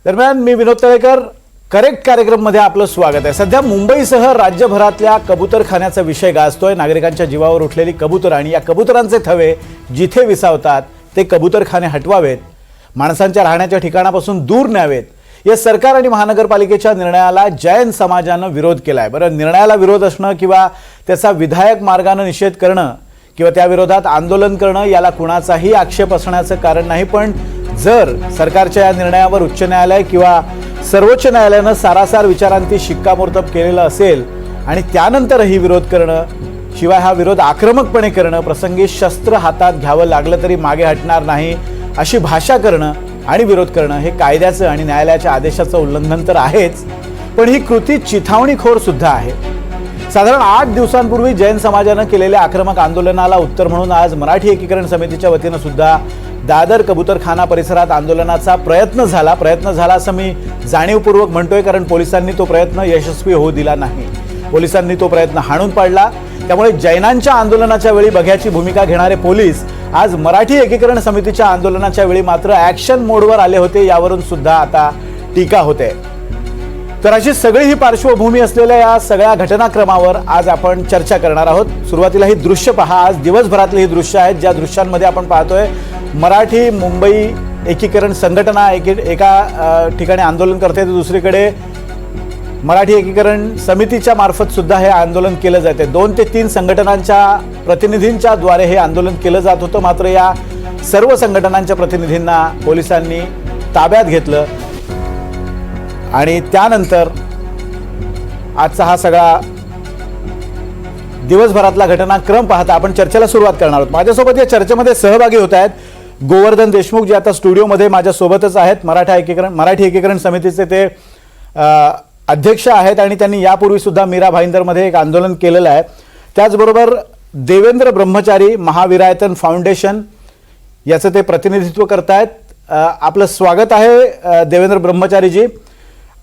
दरम्यान मी विनोद तळेकर, करेक्ट कार्यक्रममध्ये आपलं स्वागत आहे। सध्या मुंबईसह राज्यभरातल्या कबूतरखान्याचा विषय गाजतोय। नागरिकांच्या जीवावर उठलेली कबूतर आणि या कबुतरांचे थवे जिथे विसावतात ते कबूतरखाने हटवावेत, माणसांच्या राहण्याच्या ठिकाणापासून दूर न्यावेत, या सरकार आणि महानगरपालिकेच्या निर्णयाला जैन समाजानं विरोध केलाय। बरं, निर्णयाला विरोध असणं किंवा त्याचा विधायक मार्गाने निषेध करणं किंवा त्या विरोधात आंदोलन करणं याला कुणाचाही आक्षेप असण्याचं कारण नाही, पण जर सरकारच्या या निर्णयावर उच्च न्यायालय किंवा सर्वोच्च न्यायालयानं सारासार विचारांती शिक्कामोर्तब केलेलं असेल आणि त्यानंतरही विरोध करणं, शिवाय हा विरोध आक्रमकपणे करणं, प्रसंगी शस्त्र हातात घ्यावं लागलं तरी मागे हटणार नाही अशी भाषा करणं आणि विरोध करणं हे कायद्याचं आणि न्यायालयाच्या आदेशाचं उल्लंघन तर आहेच, पण ही कृती चिथावणीखोर सुद्धा आहे। साधारण 8 दिवसांपूर्वी जैन समाजानं केलेल्या आक्रमक आंदोलनाला उत्तर म्हणून आज मराठी एकीकरण समितीच्या वतीनं सुद्धा दादर कबूतरखाना परिसरात आंदोलनाचा प्रयत्न झाला असं मी जाणीवपूर्वक म्हणतोय, कारण पोलिसांनी तो प्रयत्न यशस्वी होऊ दिला नाही। पोलिसांनी तो प्रयत्न हाणून पाडला। त्यामुळे जैनांच्या आंदोलनाच्या वेळी बघ्याची भूमिका घेणारे पोलीस आज मराठी एकीकरण समितीच्या आंदोलनाच्या वेळी मात्र ॲक्शन मोडवर आले होते, यावरून सुद्धा आता टीका होते। तर अशी सगळी ही पार्श्वभूमी असलेल्या या सगळ्या घटनाक्रमावर आज आपण चर्चा करणार आहोत। सुरुवातीला ही दृश्य पहा। आज दिवसभरातली ही दृश्य आहेत, ज्या दृश्यांमध्ये आपण पाहतोय मराठी मुंबई एकीकरण संघटना एका ठिकाणी आंदोलन करते, तर दुसरीकडे मराठी एकीकरण समितीच्या मार्फत सुद्धा हे आंदोलन केलं जाते। 2 ते 3 संघटनांच्या प्रतिनिधींच्या द्वारे हे आंदोलन केलं जात होतं, मात्र या सर्व संघटनांच्या प्रतिनिधींना पोलिसांनी ताब्यात घेतलं आणि त्यानंतर आजचा हा सगळा दिवसभरातला घटनाक्रम पाहता आपण चर्चेला सुरुवात करणार आहोत। माझ्यासोबत या चर्चेमध्ये सहभागी होत आहेत गोवर्धन देशमुख, जे आता स्टुडिओमध्ये माझ्यासोबतच आहेत। मराठी एकीकरण समितीचे ते अध्यक्ष आहेत आणि त्यांनी यापूर्वी सुद्धा मीरा भाईंदरमध्ये एक आंदोलन केलेलं आहे। त्याचबरोबर देवेंद्र ब्रह्मचारी, महाविरायतन फाउंडेशन याचं ते प्रतिनिधित्व करतायत। आपलं स्वागत आहे देवेंद्र ब्रह्मचारीजी।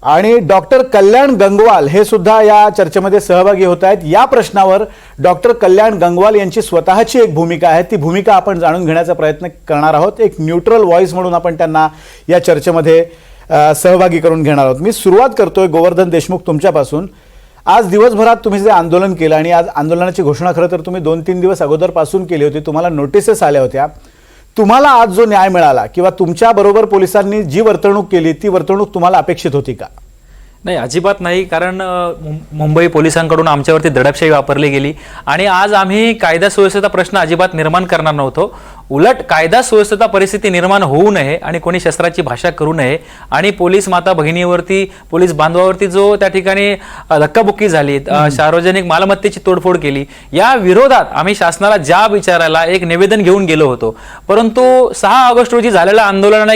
आणि डॉक्टर कल्याण गंगवाल हे सुद्धा या चर्चेमध्ये सहभागी होत आहेत। या प्रश्नावर डॉक्टर कल्याण गंगवाल यांची स्वतःची एक भूमिका आहे, ती भूमिका आपण जाणून घेण्याचा प्रयत्न करणार आहोत। एक न्यूट्रल व्हॉइस म्हणून आपण त्यांना या चर्चेमध्ये सहभागी करून घेणार आहोत। मी सुरुवात करतोय गोवर्धन देशमुख तुमच्यापासून। आज दिवसभरात तुम्ही जे आंदोलन केलं आणि आज आंदोलनाची घोषणा खरं तर तुम्ही 2-3 दिवस अगोदरपासून केली होती, तुम्हाला नोटिसेस आल्या होत्या। तुम्हाला आज जो न्याय मिळाला किंवा तुमच्या बरोबर पोलिसांनी जी वर्तणूक केली ती वर्तणूक तुम्हाला अपेक्षित होती का? नाही, अजिबात नाही। कारण मुंबई पोलिसांकडून आमच्यावरती दडपशाही वापरली गेली आणि आज आम्ही कायदा सुव्यवस्थेचा प्रश्न अजिबात निर्माण करणार नव्हतो। उलट कायदा सुव्यवस्थेचा परिस्थिती निर्माण होऊ नये आणि कोणी शस्त्राची भाषा करू नये आणि पोलीस माता भगिनीवरती, पोलीस बांधवावरती जो त्या ठिकाणी धक्काबुक्की झाली, सार्वजनिक मालमत्तेची तोडफोड केली, या विरोधात आम्ही शासनाला जाब विचारायला एक निवेदन घेऊन गेलो होतो। परंतु 6 ऑगस्ट रोजी झालेल्या आंदोलनाला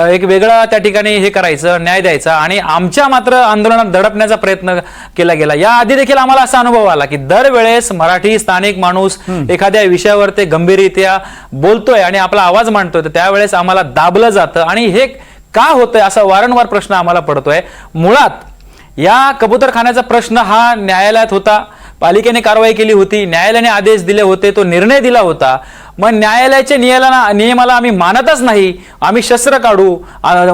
एक वेगळा त्या ठिकाणी हे करायचं, न्याय द्यायचा आणि आमच्या मात्र आंदोलनात दडपण्याचा प्रयत्न केला गेला। या आधी देखील आम्हाला असा अनुभव आला की दरवेळेस मराठी स्थानिक माणूस एखाद्या विषयावर ते गंभीररित्या बोलतोय आणि आपला आवाज मांडतोय, तर त्यावेळेस आम्हाला दाबलं जातं आणि हे का होतंय असा वारंवार प्रश्न आम्हाला पडतोय। मुळात या कबूतरखान्याचा प्रश्न हा न्यायालयात होता, पालिकेने कारवाई केली होती, न्यायालयाने आदेश दिले होते, तो निर्णय दिला होता। मग न्यायालयाच्या नियमाला आम्ही मानतच नाही, आम्ही शस्त्र काढू,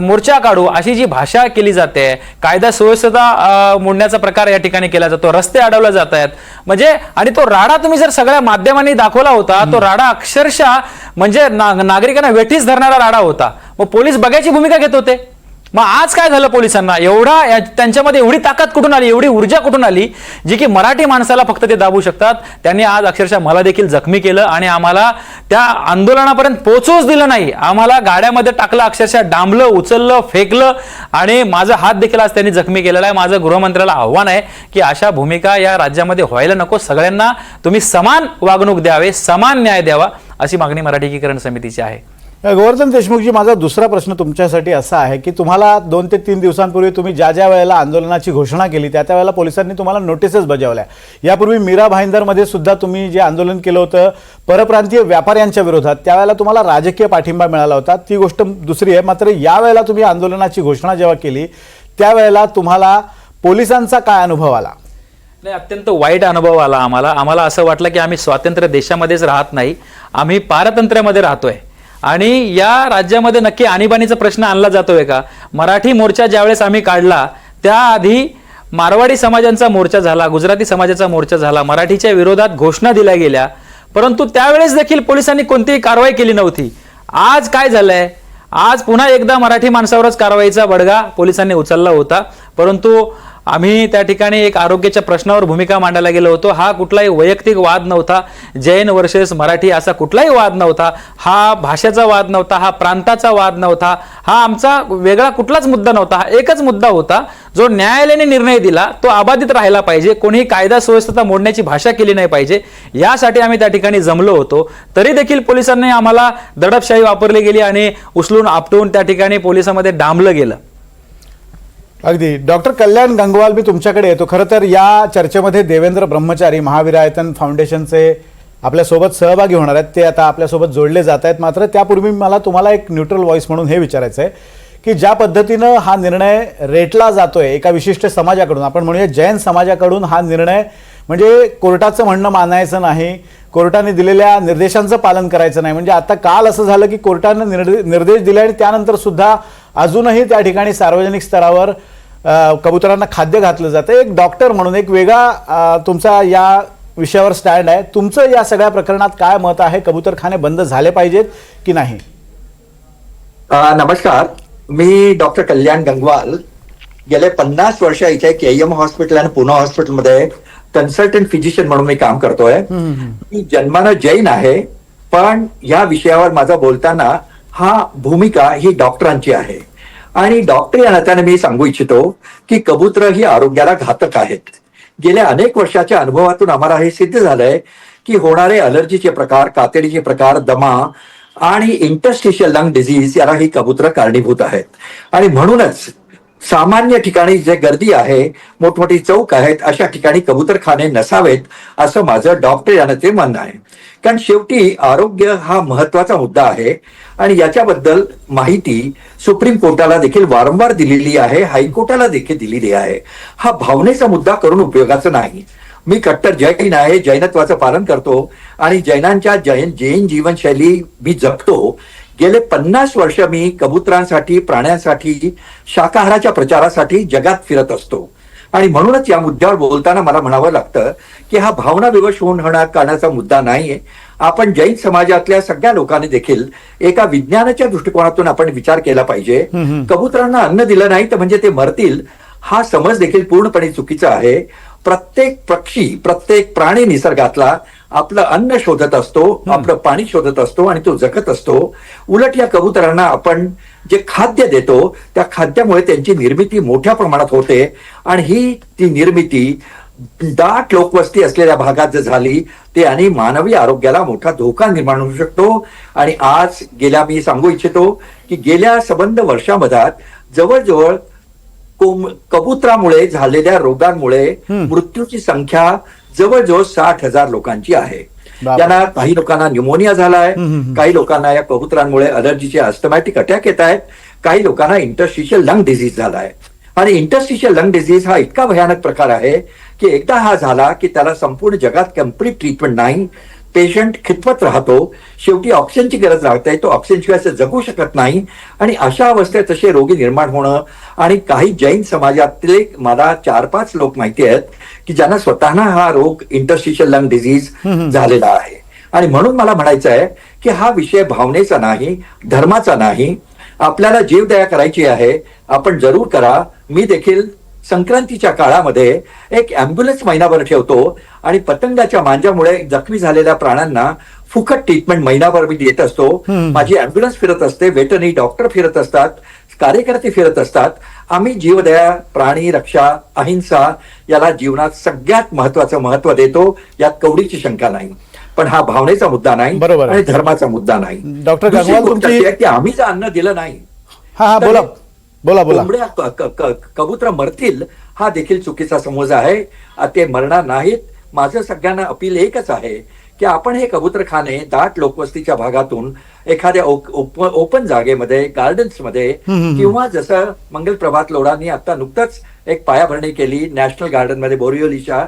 मोर्चा काढू अशी जी भाषा केली जाते, कायदा सुव्यवस्थेचा मोडण्याचा प्रकार या ठिकाणी केला जातो, रस्ते अडवले जात आहेत म्हणजे, आणि तो राडा तुम्ही जर सगळ्या माध्यमांनी दाखवला होता, तो राडा अक्षरशः म्हणजे नागरिकांना वेठीस धरणारा राडा होता। मग पोलीस बघायची भूमिका घेत होते। मग आज काय झालं, पोलिसांना एवढा त्यांच्यामध्ये एवढी ताकद कुठून आली, एवढी ऊर्जा कुठून आली जी की मराठी माणसाला फक्त ते दाबू शकतात? त्यांनी आज अक्षरशः मला देखील जखमी केलं आणि आम्हाला त्या आंदोलनापर्यंत पोहोचूच दिलं नाही। आम्हाला गाड्यामध्ये टाकलं, अक्षरशः डांबलं, उचललं, फेकलं आणि माझा हात देखील आज त्यांनी जखमी केलेला आहे। माझं गृहमंत्र्याला आव्हान आहे की अशा भूमिका या राज्यामध्ये व्हायला नको, सगळ्यांना तुम्ही समान वागणूक द्यावे, समान न्याय द्यावा अशी मागणी मराठी एकीकरण समितीची आहे। गोवर्धन देशमुखजी, माझा दुसरा प्रश्न तुमच्यासाठी असा आहे की तुम्हाला 2 ते 3 दिवसांपूर्वी तुम्ही ज्या वेळेला आंदोलनाची घोषणा केली त्या वेळेला पोलिसांनी तुम्हाला नोटिसेस बजावल्या। यापूर्वी मीरा भाईंदरमध्ये सुद्धा तुम्ही जे आंदोलन केलं होतं परप्रांतीय व्यापाऱ्यांच्या विरोधात, त्यावेळेला तुम्हाला राजकीय पाठिंबा मिळाला होता, ती गोष्ट दुसरी आहे। मात्र यावेळेला तुम्ही आंदोलनाची घोषणा जेव्हा केली त्यावेळेला तुम्हाला पोलिसांचा काय अनुभव आला? नाही, अत्यंत वाईट अनुभव आला आम्हाला। असं वाटलं की आम्ही स्वातंत्र्य देशामध्येच राहत नाही, आम्ही पारतंत्र्यामध्ये राहतोय। आणि या राज्यामध्ये नक्की आणीबाणीचा प्रश्न आणला जातोय का? मराठी मोर्चा ज्यावेळेस आम्ही काढला त्याआधी मारवाडी समाजांचा मोर्चा झाला, गुजराती समाजाचा मोर्चा झाला, मराठीच्या विरोधात घोषणा दिल्या गेल्या, परंतु त्यावेळेस देखील पोलिसांनी कोणतीही कारवाई केली नव्हती. आज काय झालंय? आज पुन्हा एकदा मराठी माणसावरच कारवाईचा बडगा पोलिसांनी उचलला होता, परंतु आम्ही त्या ठिकाणी एक आरोग्याच्या प्रश्नावर भूमिका मांडायला गेलो होतो. हा कुठलाही वैयक्तिक वाद नव्हता, जैन वर्सेस मराठी असा कुठलाही वाद नव्हता, हा भाषेचा वाद नव्हता, हा प्रांताचा वाद नव्हता, हा आमचा वेगळा कुठलाच मुद्दा नव्हता. हा एकच मुद्दा होता, जो न्यायालयाने निर्णय दिला तो अबाधित राहायला पाहिजे, कोणीही कायदा सुव्यवस्था मोडण्याची भाषा केली नाही पाहिजे, यासाठी आम्ही त्या ठिकाणी जमलो होतो. तरी देखील पोलिसांनी आम्हाला दडपशाही वापरली गेली आणि उचलून आपटून त्या ठिकाणी पोलिसांमध्ये डांबलं गेलं. अगदी. डॉक्टर कल्याण गंगवाल, मी तुमच्याकडे येतो. खरं तर या चर्चेमध्ये देवेंद्र ब्रह्मचारी महाविरायतन फाउंडेशनचे आपल्यासोबत सहभागी होणार आहेत, ते आता आपल्यासोबत जोडले जात आहेत. मात्र त्यापूर्वी मला तुम्हाला एक न्यूट्रल व्हॉइस म्हणून हे विचारायचं आहे की ज्या पद्धतीनं हा निर्णय रेटला जातोय एका विशिष्ट समाजाकडून, आपण म्हणूया जैन समाजाकडून, हा निर्णय म्हणजे कोर्टाचं म्हणणं मानायचं नाही, कोर्टाने दिलेल्या निर्देशांचं पालन करायचं नाही. म्हणजे आता काल असं झालं की कोर्टाने निर्देश दिले आणि त्यानंतर सुद्धा अजूनही त्या ठिकाणी सार्वजनिक स्तरावर कबुतरांना खाद्य घातलं जातं. एक डॉक्टर म्हणून एक वेगळा तुमचा या विषयावर स्टँड आहे. तुमचं या सगळ्या प्रकरणात काय मत आहे? कबुतरखाने बंद झाले पाहिजेत की नाही? नमस्कार, मी डॉक्टर कल्याण गंगवाल. गेले 50 वर्ष इथे KM हॉस्पिटल आणि पुणे हॉस्पिटलमध्ये कन्सल्टंट फिजिशियन म्हणून मी काम करतोय. मी जन्मानं जैन आहे, पण या विषयावर माझा बोलताना हा भूमिका ही डॉक्टरांची आहे. आणि डॉक्टर या नात्याने मी सांगू इच्छितो की कबुतर ही आरोग्याला घातक आहेत. गेल्या अनेक वर्षाच्या अनुभवातून आम्हाला हे सिद्ध झालंय की होणारे अलर्जीचे प्रकार, कातडीचे प्रकार, दमा आणि इंटरस्टिशियल लंग डिझीज याला ही कबुतर कारणीभूत आहेत. आणि म्हणूनच सामान्य ठिकाणी जे गर्दी आहे, मोठमोठी चौक आहेत, अशा ठिकाणी कबुतरखाने नसावेत असं माझं डॉक्टर या नात्याने म्हणणं आहे. कारण शेवटी आरोग्य हा महत्वाचा मुद्दा आहे आणि याच्याबद्दल माहिती सुप्रीम कोर्टाला देखील वारंवार दिलेली आहे, हायकोर्टाला देखील दिलेली आहे. हा भावनेचा मुद्दा करून उपयोगाचा नाही. मी कट्टर जैन आहे, जैनत्वाचं पालन करतो आणि जैनांच्या जैन जीवनशैली मी जपतो. गेले 50 वर्ष मी कबुतरांसाठी, प्राण्यांसाठी, शाकाहाराच्या प्रचारासाठी जगात फिरत असतो. आणि म्हणूनच या मुद्द्यावर बोलताना मला म्हणावं लागतं की हा भावना विवश होऊन करण्याचा मुद्दा नाहीये. आपण जैन समाजातल्या सगळ्या लोकांनी देखील एका विज्ञानाच्या दृष्टिकोनातून आपण विचार केला पाहिजे. कबुतरांना अन्न दिलं नाही तर म्हणजे ते मरतील, हा समज देखील पूर्णपणे चुकीचा आहे. प्रत्येक पक्षी, प्रत्येक प्राणी निसर्गातला आपलं अन्न शोधत असतो, आपलं पाणी शोधत असतो आणि तो जगत असतो. उलट या कबुतरांना आपण जे खाद्य देतो त्या खाद्यामुळे त्यांची निर्मिती मोठ्या प्रमाणात होते आणि ही ती निर्मिती दाट लोकवस्ती असलेल्या भागात जर झाली ते आणि मानवी आरोग्याला मोठा धोका निर्माण होऊ शकतो. आणि आज मी सांगू इच्छितो की गेल्या संबंध वर्षामध्ये जवळजवळ कबुतरामुळे झालेल्या रोगांमुळे मृत्यूची संख्या जवळजवळ 60,000 लोकांची आहे. यांना काही लोकांना न्यूमोनिया झालाय, काही लोकांना या कबुतरांमुळे अलर्जीचे अस्थमॅटिक अटॅक येत आहेत, काही लोकांना इंटरस्टिशियल लंग डिझीज झालाय. आणि इंटरस्टिशियल लंग डिझीज हा इतका भयानक प्रकार आहे की एकदा हा झाला की त्याला संपूर्ण जगात कम्प्लीट ट्रीटमेंट नाही. पेशंट खितपत राहतो, शेवटी ऑक्सिजनची गरज लागते, तो ऑक्सिजनशिवाय जगू शकत नाही. आणि अशा अवस्थेत तसे रोगी निर्माण होणं. आणि काही जैन समाजातले मला 4-5 लोक माहिती आहेत की ज्यांना स्वतःना हा रोग इंटरस्टिशियल लंग डिझीज झालेला आहे. आणि म्हणून मला म्हणायचं आहे की हा विषय भावनेचा नाही, धर्माचा नाही. आपल्याला जीवदया करायची आहे, आपण जरूर करा. मी देखील संक्रांतीच्या काळामध्ये एक अँब्युलन्स महिनाभर ठेवतो आणि पतंगाच्या मांजामुळे जखमी झालेल्या प्राण्यांना फुकट ट्रीटमेंट महिनाभर मी देत असतो. माझी अँब्युलन्स फिरत असते, वेटरनरी डॉक्टर फिरत असतात, कार्यकर्ते फिरत असतात. आम्ही जीवदया, प्राणी रक्षा, अहिंसा याला जीवनात सगळ्यात महत्वाचं महत्व देतो, यात कवडीची शंका नाही. पण हा भावनेचा मुद्दा नाही आणि धर्माचा मुद्दा नाही. डॉक्टर गंगवाल, तुमची आम्ही जर अन्न दिलं नाही, हा बोला बोला बोला कबुतर मरतील हा देखील चुकीचा समज आहे. ते मरणार नाहीत. माझं सगळ्यांना अपील एकच आहे की आपण हे कबुतरखाने दाट लोकवस्तीच्या भागातून एखाद्या ओपन जागेमध्ये, गार्डन्स मध्ये, किंवा जसं मंगल प्रभात लोढांनी आता नुकतंच एक पायाभरणी केली नॅशनल गार्डन मध्ये बोरिवलीच्या,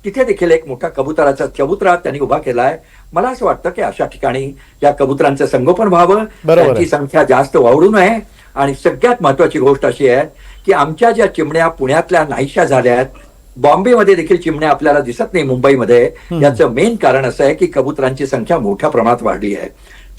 तिथे देखील एक मोठा कबुतराचा चबुतरा त्यांनी उभा केलाय. मला असं वाटतं की अशा ठिकाणी या कबुतरांचं संगोपन व्हावं, बरोबर आहे. त्यांची संख्या जास्त वाढू नये. आणि सगळ्यात महत्वाची गोष्ट अशी आहे की आमच्या ज्या चिमण्या पुण्यातल्या नाहीशा झाल्या आहेत, बॉम्बेमध्ये देखील चिमण्या आपल्याला दिसत नाही मुंबईमध्ये, याचं मेन कारण असं आहे की कबुतरांची संख्या मोठ्या प्रमाणात वाढली आहे.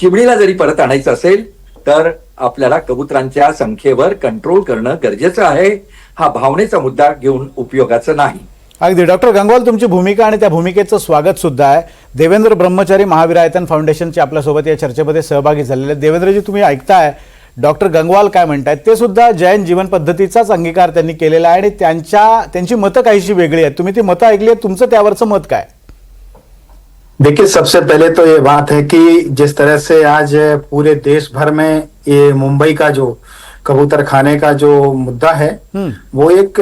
चिमणीला जरी परत आणायचं असेल तर आपल्याला कबुतरांच्या संख्येवर कंट्रोल करणं गरजेचं आहे. हा भावनेचा मुद्दा घेऊन उपयोगाचं नाही. अगदी डॉक्टर गंगवाल, तुमची भूमिका आणि त्या भूमिकेचं स्वागत सुद्धा आहे. देवेंद्र ब्रह्मचारी महावीरायतन फाउंडेशनचे आपल्यासोबत या चर्चेमध्ये सहभागी झालेले आहेत. देवेंद्रजी, तुम्ही ऐकताय डॉक्टर गंगवाल काय म्हणतायत. ते सुद्धा जैन जीवन पद्धतीचाच अंगीकार त्यांनी केलेला आहे आणि त्यांची मतं काहीशी वेगळी आहेत. तुम्ही ती मतं ऐकली आहेत, तुमचं त्यावरचं मत काय? देखिए, सबसे पहले तो ये बात है कि जिस तरह से आज पूरे देश भर में ये मुंबई का जो कबूतर खाने का जो मुद्दा है वो एक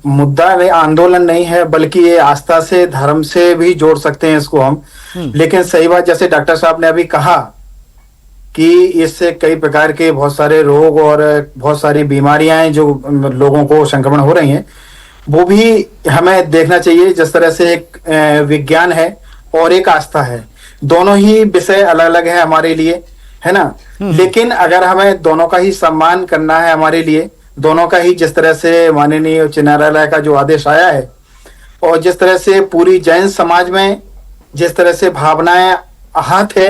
मुद्दा नहीं, आंदोलन नहीं है, बल्कि ये आस्था से, धर्म से भी जोड़ सकते हैं इसको हम. लेकिन सही बात, जैसे डॉक्टर साहब ने अभी कहा कि इससे कई प्रकार के बहुत सारे रोग और बहुत सारी बीमारियां हैं जो लोगों को संक्रमण हो रही हैं, वो भी हमें देखना चाहिए. जिस तरह से एक विज्ञान है और एक आस्था है, दोनों ही विषय अलग अलग है हमारे लिए, है ना. लेकिन अगर हमें दोनों का ही सम्मान करना है, हमारे लिए दोनों का ही, जिस तरह से माननीय उच्च न्यायालय का जो आदेश आया है और जिस तरह से पूरी जैन समाज में जिस तरह से भावनाएं आहत है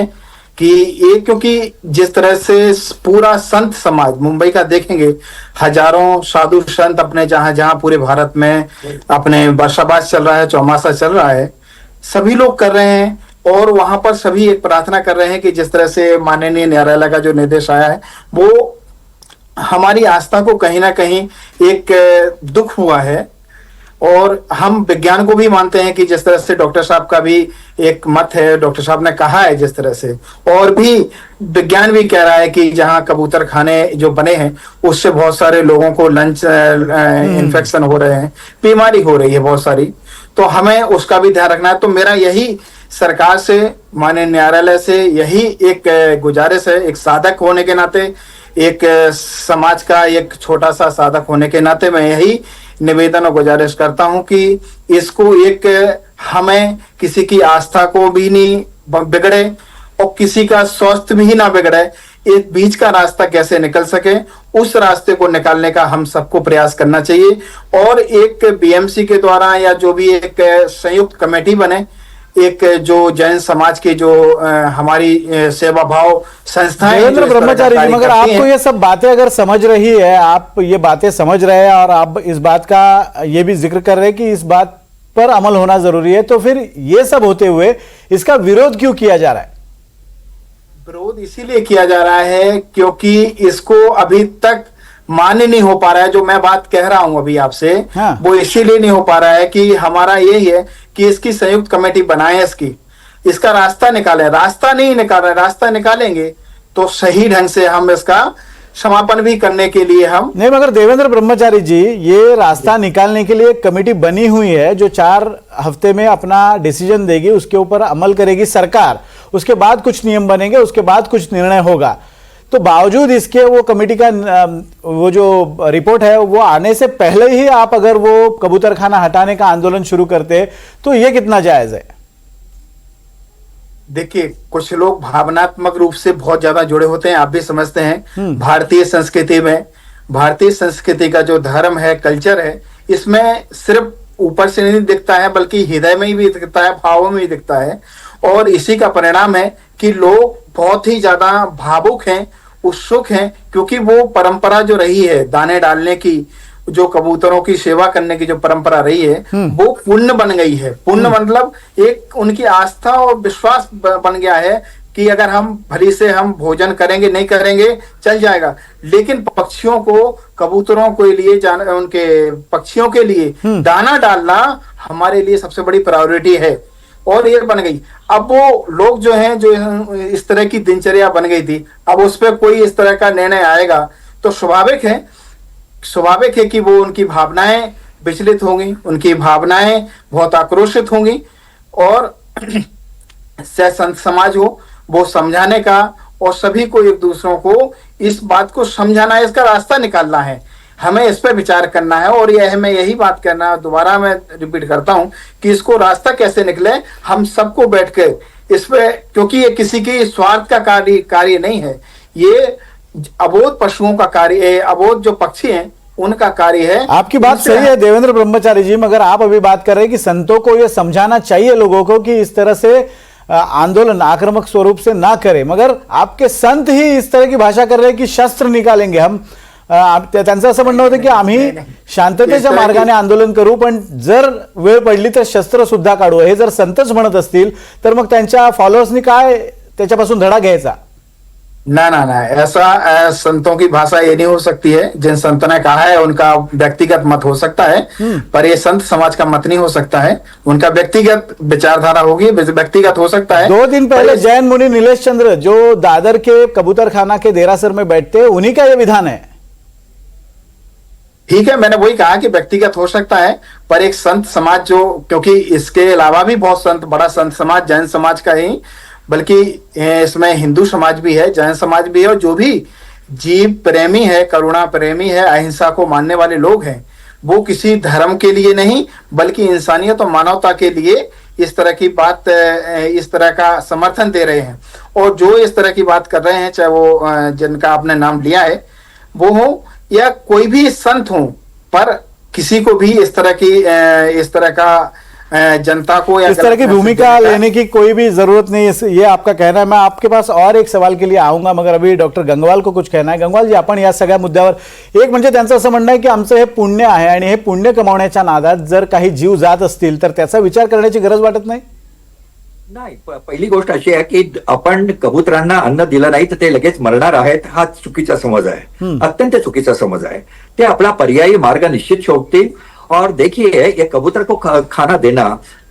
कि ये, क्योंकि जिस तरह से पूरा संत समाज मुंबई का देखेंगे, हजारों साधु संत अपने जहां जहां पूरे भारत में अपने वर्षावास चल रहा है, चौमासा चल रहा है, सभी लोग कर रहे हैं. और वहां पर सभी एक प्रार्थना कर रहे हैं कि जिस तरह से माननीय न्यायालय का जो निर्देश आया है वो हमारी आस्था को कहीं ना कहीं एक दुख हुआ है. और हम विज्ञान को भी मानते हैं कि जिस तरह से डॉक्टर साहब का भी एक मत है, डॉक्टर साहब ने कहा है जिस तरह से, और भी विज्ञान भी कह रहा है कि जहां कबूतर खाने जो बने हैं उससे बहुत सारे लोगों को लंच इन्फेक्शन हो रहे हैं, बीमारी हो रही है बहुत सारी. तो हमें उसका भी ध्यान रखना है. तो मेरा यही सरकार से, माननीय न्यायालय से यही एक गुजारिश है, एक साधक होने के नाते, एक समाज का एक छोटा सा साधक होने के नाते मैं यही निवेदन और गुजारिश करता हूं कि इसको एक, हमें किसी की आस्था को भी नहीं बिगड़े और किसी का स्वास्थ्य भी ना बिगड़े, एक बीच का रास्ता कैसे निकल सके, उस रास्ते को निकालने का हम सबको प्रयास करना चाहिए. और एक बीएमसी के द्वारा या जो भी एक संयुक्त कमेटी बने, एक जो जैन समाज के जो हमारी सेवा भाव संस्थाएं, देवेंद्र ब्रह्मचारी जी, मगर आपको ये सब बातें अगर समझ रही है, आप ये बातें समझ रहे हैं और आप इस बात का ये भी जिक्र कर रहे हैं कि इस बात पर अमल होना जरूरी है, तो फिर ये सब होते हुए इसका विरोध क्यों किया जा रहा है? विरोध इसीलिए किया जा रहा है क्योंकि इसको अभी तक मान्य नहीं हो पा रहा है. जो मैं बात कह रहा हूं अभी आपसे, हाँ. वो इसीलिए नहीं हो पा रहा है कि हमारा यही है कि इसकी संयुक्त कमेटी बनाए, इसका रास्ता निकाले. रास्ता नहीं निकाल रहे, रास्ता निकालेंगे तो सही ढंग से हम इसका समापन भी करने के लिए हम नहीं. मगर देवेंद्र ब्रह्मचारी जी, ये रास्ता निकालने के लिए एक कमेटी बनी हुई है जो 4 हफ्ते में अपना डिसीजन देगी, उसके ऊपर अमल करेगी सरकार, उसके बाद कुछ नियम बनेंगे, उसके बाद कुछ निर्णय होगा. तो बावजूद इसके वो कमेटी का वो जो रिपोर्ट है वो आने से पहले ही आप अगर वो कबूतर खाना हटाने का आंदोलन शुरू करते तो ये कितना जायज है? देखिए, कुछ लोग भावनात्मक रूप से बहुत ज्यादा जुड़े होते हैं, आप भी समझते हैं. भारतीय संस्कृति में, भारतीय संस्कृति का जो धर्म है, कल्चर है, इसमें सिर्फ ऊपर से नहीं दिखता है बल्कि हृदय में भी दिखता है, भावों में भी दिखता है. और इसी का परिणाम है कि लोग बहुत ही ज्यादा भावुक हैं, उत्सुक हैं, क्योंकि वो परंपरा जो रही है दाने डालने की, जो कबूतरों की सेवा करने की जो परंपरा रही है, वो पुण्य बन गई है. पुण्य मतलब एक उनकी आस्था और विश्वास बन गया है कि अगर हम भली से हम भोजन करेंगे, नहीं करेंगे चल जाएगा, लेकिन पक्षियों को, कबूतरों के लिए उनके पक्षियों के लिए दाना डालना हमारे लिए सबसे बड़ी प्रायोरिटी है. और ये बन गई. अब वो लोग जो हैं, जो इस तरह की दिनचर्या बन गई थी, अब उस पर कोई इस तरह का निर्णय आएगा तो स्वाभाविक है कि वो उनकी भावनाएं विचलित होंगी, उनकी भावनाएं बहुत आक्रोशित होंगी. और संत समाज हो वो समझाने का और सभी को, एक दूसरों को इस बात को समझाना है, इसका रास्ता निकालना है. हमें इस पे विचार करना है। और यह हमें यही बात करना है, दोबारा मैं रिपीट करता हूं कि इसको रास्ता कैसे निकले, हम सबको बैठ के इस पे, क्योंकि ये किसी की स्वार्थ का कार्य नहीं है, ये अबोध पशुओं का कार्य है, अबोध जो पक्षी हैं उनका कार्य है। आपकी बात इससे सही है देवेंद्र ब्रह्मचारी जी, मगर आप अभी बात कर रहे हैं कि संतों को यह समझाना चाहिए लोगों को कि इस तरह से आंदोलन आक्रामक स्वरूप से ना करें, मगर आपके संत ही इस तरह की भाषा कर रहे हैं की शस्त्र निकालेंगे हम. त्यांचं असं म्हणणं होतं की आम्ही शांततेच्या मार्गाने आंदोलन करू, पण जर वेळ पडली तर शस्त्र सुद्धा काढू. हे जर संतच म्हणत असतील तर मग त्यांच्या फॉलोअर्सनी काय त्याच्यापासून धडा घ्यायचा? ना ना ना, ऐसा संतों की भाषा ये नहीं हो सकती है। जिन संत ने कहा है उनका व्यक्तिगत मत हो सकता है, पर ये संत समाज का मत नहीं हो सकता है। उनका व्यक्तिगत विचारधारा होगी, व्यक्तिगत हो सकता है। 2 दिन पहले जैन मुनि नीलेश चंद्र जो दादर के कबूतर खाना के देरासर में बैठते हैं, उन्हीं का ये विधान है। ठीक है, मैंने वही कहा कि व्यक्तिगत हो सकता है, पर एक संत समाज जो, क्योंकि इसके अलावा भी बहुत संत, बड़ा संत समाज जैन समाज का ही, बल्कि इसमें हिंदू समाज भी है, जैन समाज भी है, और जो भी जीव प्रेमी है, करुणा प्रेमी है, अहिंसा को मानने वाले लोग हैं, वो किसी धर्म के लिए नहीं बल्कि इंसानियत और मानवता के लिए इस तरह की बात, इस तरह का समर्थन दे रहे हैं। और जो इस तरह की बात कर रहे हैं, चाहे वो जिनका आपने नाम लिया है वो हो या कोई भी संत हो, पर किसी को भी इस तरह का जनता को या इस तरह की भूमिका लेने की कोई भी जरूरत नहीं है, ये आपका कहना है। मैं आपके पास और एक सवाल के लिए आऊंगा, मगर अभी डॉक्टर गंगवाल को कुछ कहना है. गंगवाल जी, आपण या सगळ्या मुद्द्यावर एक म्हणजे त्यांचं असं म्हणणं आहे की आमचं हे पुण्य आहे आणि हे पुण्य कमावण्याच्या नादात जर काही जीव जात असतील तर त्याचा विचार करण्याची गरज वाटत नाही? नाही, पहिली गोष्ट अशी आहे की आपण कबुतरांना अन्न दिलं नाही तर ते लगेच मरणार आहेत, हा चुकीचा समज आहे, अत्यंत चुकीचा समज आहे. ते आपला पर्यायी मार्ग निश्चित शोधतील. और देखिए, ये कबूतर को खाना देना,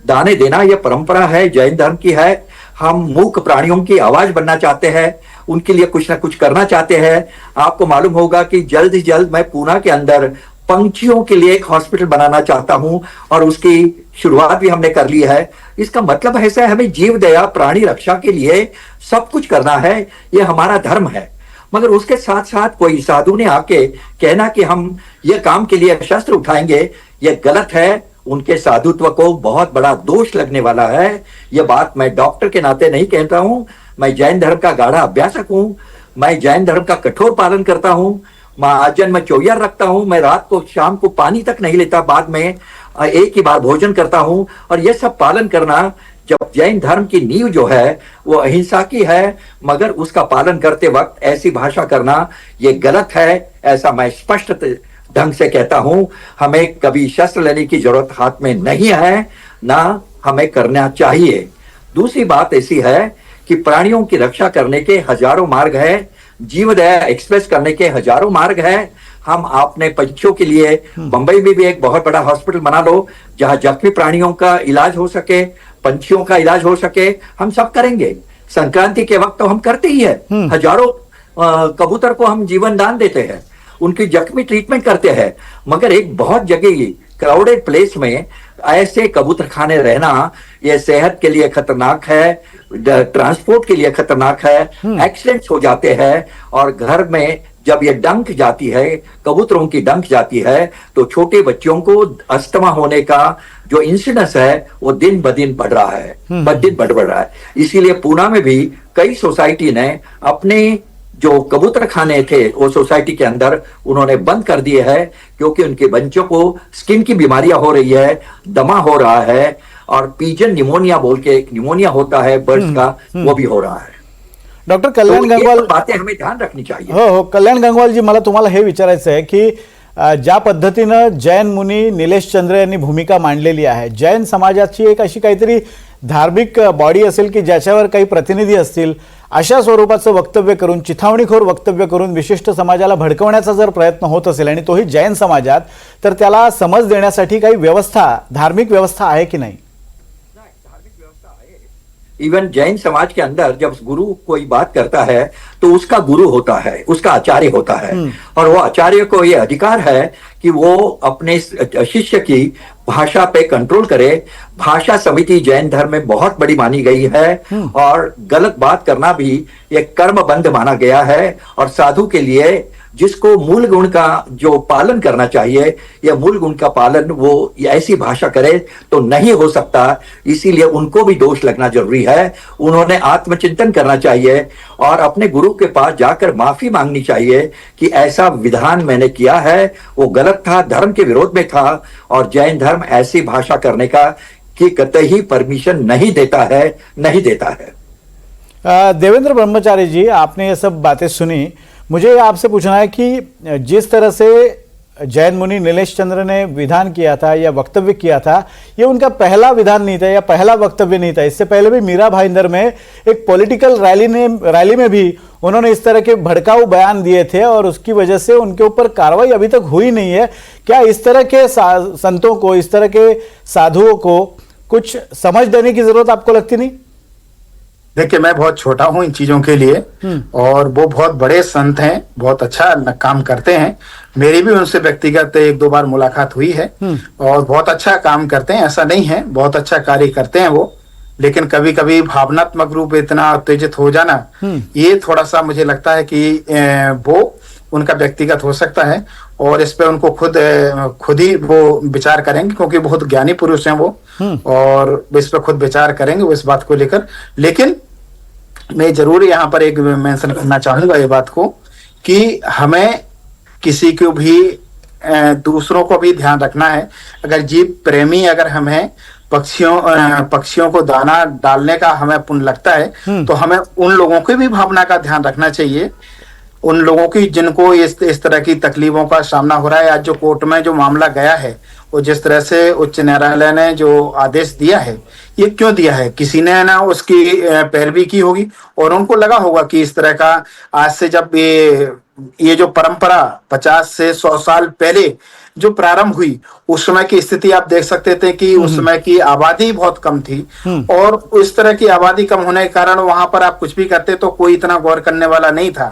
दाने देना, ये परंपरा है, जैन धर्म की है. हम मूक प्राणियों की आवाज बनना चाहते हैं, उनके लिए कुछ ना कुछ करना चाहते हैं. आपको मालूम होगा कि जल्द ही जल्द मैं पूना के अंदर पंछियों के लिए एक हॉस्पिटल बनाना चाहता हूं, और उसकी शुरुआत भी हमने कर ली है. इसका मतलब ऐसा है, हमें जीव दया, प्राणी रक्षा के लिए सब कुछ करना है, ये हमारा धर्म है. मगर उसके साथ साथ कोई साधु ने आके कहना कि हम ये काम के लिए शस्त्र उठाएंगे, ये गलत है. उनके साधुत्व को बहुत बड़ा दोष लगने वाला है. ये बात मैं डॉक्टर के नाते नहीं कहता हूं, मैं जैन धर्म का गाढ़ा अभ्यासक हूं, मैं जैन धर्म का कठोर पालन करता हूं. मैं आजन में चौयर रखता हूं, मैं रात को शाम को पानी तक नहीं लेता, बाद में एक ही बार भोजन करता हूं. और ये सब पालन करना, जब जैन धर्म की नींव जो है वो अहिंसा की है, मगर उसका पालन करते वक्त ऐसी भाषा करना ये गलत है, ऐसा मैं स्पष्ट ढंग से कहता हूं. हमें कभी शस्त्र लेने की जरूरत हाथ में नहीं है, ना हमें करना चाहिए. दूसरी बात ऐसी है कि प्राणियों की रक्षा करने के हजारों मार्ग है, जीवदया एक्सप्रेस करने के हजारों मार्ग है. हम अपने पंछियों के लिए मुंबई में भी एक बहुत बड़ा हॉस्पिटल बना लो, जहां जख्मी प्राणियों का इलाज हो सके, पंछियों का इलाज हो सके. हम सब करेंगे. संक्रांति के वक्त तो हम करते ही है, हजारों कबूतर को हम जीवन दान देते हैं, उनकी जख्मी ट्रीटमेंट करते हैं. मगर एक बहुत जगह क्राउडेड प्लेस में ऐसे कबूतर खाने रहना, ये सेहत के लिए खतरनाक है, ट्रांसपोर्ट के लिए खतरनाक है. एक्सीडेंट्स हो जाते हैं, और घर में जब ये डंक जाती है, कबूतरों की डंक जाती है, तो छोटे बच्चों को अस्थमा होने का जो इंसिडेंस है वो दिन ब दिन बढ़ रहा है, बढ़ रहा है. इसीलिए पूना में भी कई सोसाइटी ने अपने जो कबूतर खाने थे वो सोसाइटी के अंदर उन्होंने बंद कर दिए हैं, क्योंकि उनके बच्चों को स्किन की बीमारियां हो रही है, दमा हो रहा है, और पीजन निमोनिया बोल के एक निमोनिया होता है बर्ड्स का, वो भी हो रहा है. डॉक्टर कल्याण गंगवाल, बातें हमें ध्यान रखनी चाहिए. हो, कल्याण गंगवाल जी, मला तुम्हाला हे विचारायचं आहे की ज्या पद्धतीनं जैन मुनी निलेश चंद्र यांनी भूमिका मांडलेली आहे, जैन समाजाची एक अशी काहीतरी धार्मिक बॉडी असेल की ज्याच्यावर काही प्रतिनिधी असतील, अशा स्वरूपाचं वक्तव्य करून, चिथावणीखोर वक्तव्य करून विशिष्ट समाजाला भडकवण्याचा जर प्रयत्न होत असेल, आणि तोही जैन समाजात, तर त्याला समज देण्यासाठी काही व्यवस्था, धार्मिक व्यवस्था आहे की नाही? इवन जैन समाज के अंदर जब गुरु कोई बात करता है तो उसका गुरु होता है, उसका आचार्य होता है, और वो आचार्य को ये अधिकार है कि वो अपने शिष्य की भाषा पे कंट्रोल करे। भाषा समिति जैन धर्म में बहुत बड़ी मानी गई है, और गलत बात करना भी एक कर्म बंध माना गया है। और साधु के लिए जिसको मूल गुण का जो पालन करना चाहिए, या मूल गुण का पालन वो ऐसी भाषा करे तो नहीं हो सकता, इसीलिए उनको भी दोष लगना जरूरी है। उन्होंने आत्मचिंतन करना चाहिए और अपने गुरु के पास जाकर माफी मांगनी चाहिए कि ऐसा विधान मैंने किया है, वो गलत था, धर्म के विरोध में था, और जैन धर्म ऐसी भाषा करने का कि कतई परमिशन नहीं देता है। देवेंद्र ब्रह्मचारी जी, आपने ये सब बातें सुनी, मुझे आपसे पूछना है कि जिस तरह से जैन मुनि नीलेश चंद्र ने विधान किया था या वक्तव्य किया था, ये उनका पहला विधान नहीं था या पहला वक्तव्य नहीं था। इससे पहले भी मीरा भाईंदर में एक पॉलिटिकल रैली में भी उन्होंने इस तरह के भड़काऊ बयान दिए थे, और उसकी वजह से उनके ऊपर कार्रवाई अभी तक हुई नहीं है। क्या इस तरह के संतों को, इस तरह के साधुओं को कुछ समझ देने की जरूरत आपको लगती नहीं? देखिए, मैं बहुत छोटा हूं इन चीजों के लिए, और वो बहुत बड़े संत हैं, बहुत अच्छा काम करते हैं। मेरी भी उनसे व्यक्तिगत 1-2 बार मुलाकात हुई है, और बहुत अच्छा काम करते हैं, ऐसा नहीं है, बहुत अच्छा कार्य करते हैं वो। लेकिन कभी कभी भावनात्मक रूप इतना उत्तेजित हो जाना, ये थोड़ा सा मुझे लगता है कि वो उनका व्यक्तिगत हो सकता है, और इस पे उनको खुद ही वो विचार करेंगे, क्योंकि बहुत ज्ञानी पुरुष हैं वो, और इस पे खुद विचार करेंगे वो इस बात को लेकर। लेकिन मैं जरूर यहाँ पर एक मेंशन करना चाहूंगा ये बात को, कि हमें किसी को भी दूसरों को भी ध्यान रखना है। अगर जीव प्रेमी अगर हमें पक्षियों को दाना डालने का हमें पुण्य लगता है, तो हमें उन लोगों की भी भावना का ध्यान रखना चाहिए, उन लोगों की जिनको इस तरह की तकलीफों का सामना हो रहा है। आज जो कोर्ट में जो मामला गया है, वो जिस तरह से उच्च न्यायालय ने जो आदेश दिया है, ये क्यों दिया है? किसी ने ना उसकी पैरवी की होगी, और उनको लगा होगा कि इस तरह का आज से जब ये जो परंपरा 50 से 100 साल पहले जो प्रारंभ हुई, उस समय की स्थिति आप देख सकते थे कि उस समय की आबादी बहुत कम थी, और इस तरह की आबादी कम होने के कारण वहां पर आप कुछ भी करते तो कोई इतना गौर करने वाला नहीं था,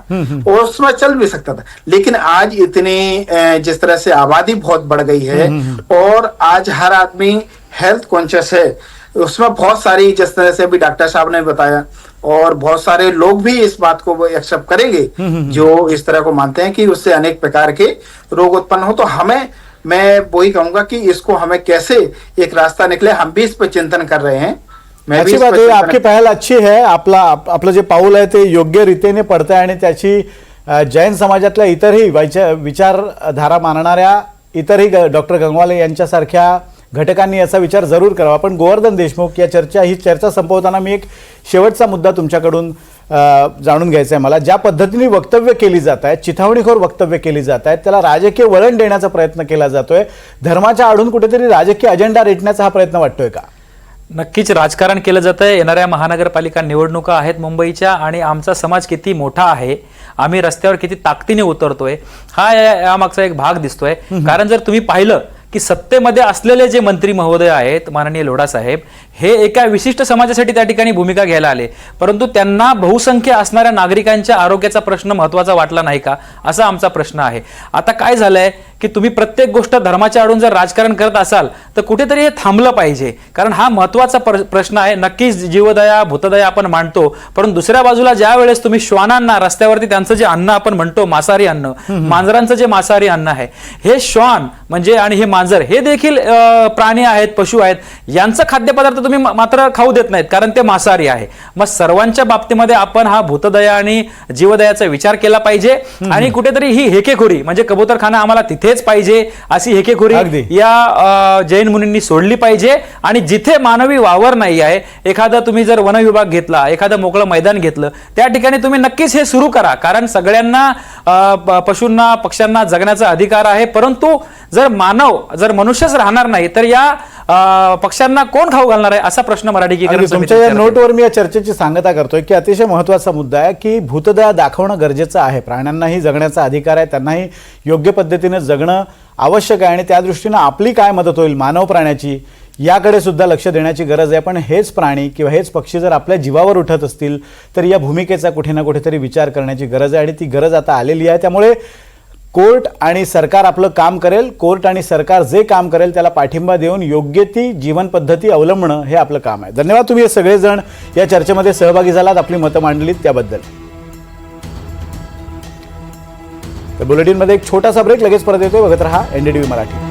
और उस समय चल भी सकता था। लेकिन आज इतनी जिस तरह से आबादी बहुत बढ़ गई है, और आज हर आदमी हेल्थ कॉन्शियस है, उसमें बहुत सारी, जिस तरह से अभी डॉक्टर साहब ने बताया, और बहुत सारे लोग भी इस बात को एक्सेप्ट करेंगे जो इस तरह को मानते हैं कि उससे अनेक प्रकार के रोग उत्पन्न हो। तो मैं वही कहूंगा कि इसको हमें कैसे एक रास्ता निकले, हम भी इस पर चिंतन कर रहे हैं। अच्छी बात आहे, आपली पहल अच्छी आहे। आपलं जे पाऊल आहे ते योग्य रीतीने पडतंय, आणि त्याची जैन समाजातल्या इतरही विचारधारा मानणाऱ्या इतरही डॉक्टर गंगवाले यांच्यासारख्या घटकांनी याचा विचार जरूर करावा। पण गोवर्धन देशमुख, ही चर्चा संपवताना मी एक शेवटचा मुद्दा तुमच्याकडून जाणून घ्यायचा आहे मला। ज्या पद्धतीने वक्तव्य केली जात आहेत, चिथावणीखोर वक्तव्य केली जात आहेत, त्याला राजकीय वळण देण्याचा प्रयत्न केला जातोय, धर्माच्या आडून कुठेतरी राजकीय अजेंडा रेटण्याचा हा प्रयत्न वाटतोय का? नक्कीच राजकारण केलं जातं आहे। येणाऱ्या महानगरपालिका निवडणुका आहेत मुंबईच्या, आणि आमचा समाज किती मोठा आहे, आम्ही रस्त्यावर किती ताकदीने उतरतोय, हा यामागचा एक भाग दिसतोय। कारण जर तुम्ही पाहिलं की सत्तेमध्ये असलेले जे मंत्री महोदय आहेत, माननीय लोढा साहेब, हे एका विशिष्ट समाजासाठी त्या ठिकाणी भूमिका घ्यायला आले, परंतु त्यांना बहुसंख्य असणाऱ्या नागरिकांच्या आरोग्याचा प्रश्न महत्त्वाचा वाटला नाही का, असा आमचा प्रश्न आहे। आता काय झालंय की तुम्ही प्रत्येक गोष्ट धर्माच्या आडून जर राजकारण करत असाल तर कुठेतरी हे थांबलं पाहिजे, कारण हा महत्त्वाचा प्रश्न आहे। नक्कीच जीवदया भूतदया आपण मांडतो, परंतु दुसऱ्या बाजूला ज्या वेळेस तुम्ही श्वानांना रस्त्यावरती त्यांचं जे अन्न आपण म्हणतो मांसाहारी अन्न, मांजरांचं जे मांसाहारी अन्न आहे, हे श्वान म्हणजे आणि हे मांजर हे देखील प्राणी आहेत, पशु आहेत, यांचं खाद्यपदार्थ तुम्ही मात्र खाऊ देत नाहीत, कारण ते मांसाहारी आहे। मग सर्वांच्या बाबतीमध्ये आपण हा भूतदया आणि जीवदयाचा विचार केला पाहिजे, आणि कुठेतरी ही हेकेखोरी म्हणजे कबूतरखाना आम्हाला तिथेच पाहिजे अशी हेकेखोरी या जैन मुनींनी सोडली पाहिजे। आणि जिथे मानवी वावर नाही आहे, एखादा तुम्ही जर वन विभाग घेतला, एखादं मोकळं मैदान घेतलं, त्या ठिकाणी तुम्ही नक्कीच हे सुरू करा, कारण सगळ्यांना पशूंना पक्ष्यांना जगण्याचा अधिकार आहे। परंतु जर मनुष्यच राहणार नाही तर या पक्ष्यांना कोण खाऊ घालणार आहे, असा प्रश्न मराठी तुमच्या या नोटवर मी या चर्चेची सांगता करतोय की अतिशय महत्त्वाचा मुद्दा आहे की भूतदया दाखवणं गरजेचं आहे। प्राण्यांनाही जगण्याचा अधिकार आहे, त्यांनाही योग्य पद्धतीने जगणं आवश्यक आहे, आणि त्या दृष्टीने आपली काय मदत होईल मानव प्राण्याची याकडे सुद्धा लक्ष देण्याची गरज आहे. पण हेच प्राणी किंवा हेच पक्षी जर आपल्या जीवावर उठत असतील तर या भूमिकेचा कुठे ना कुठेतरी विचार करण्याची गरज आहे आणि ती गरज आता आलेली आहे. त्यामुळे कोर्ट आणि सरकार आपलं काम करेल. कोर्ट आणि सरकार जे काम करेल त्याला पाठिंबा देऊन योग्य ती जीवन पद्धती अवलंबणं हे आपलं काम आहे. धन्यवाद, तुम्ही सगळेजण या चर्चेमध्ये सहभागी झालात, आपली मतं मांडलीत त्याबद्दल. तर बुलेटिनमध्ये एक छोटासा ब्रेक, लगेच परत येतोय. बघत रहा NDTV मराठी.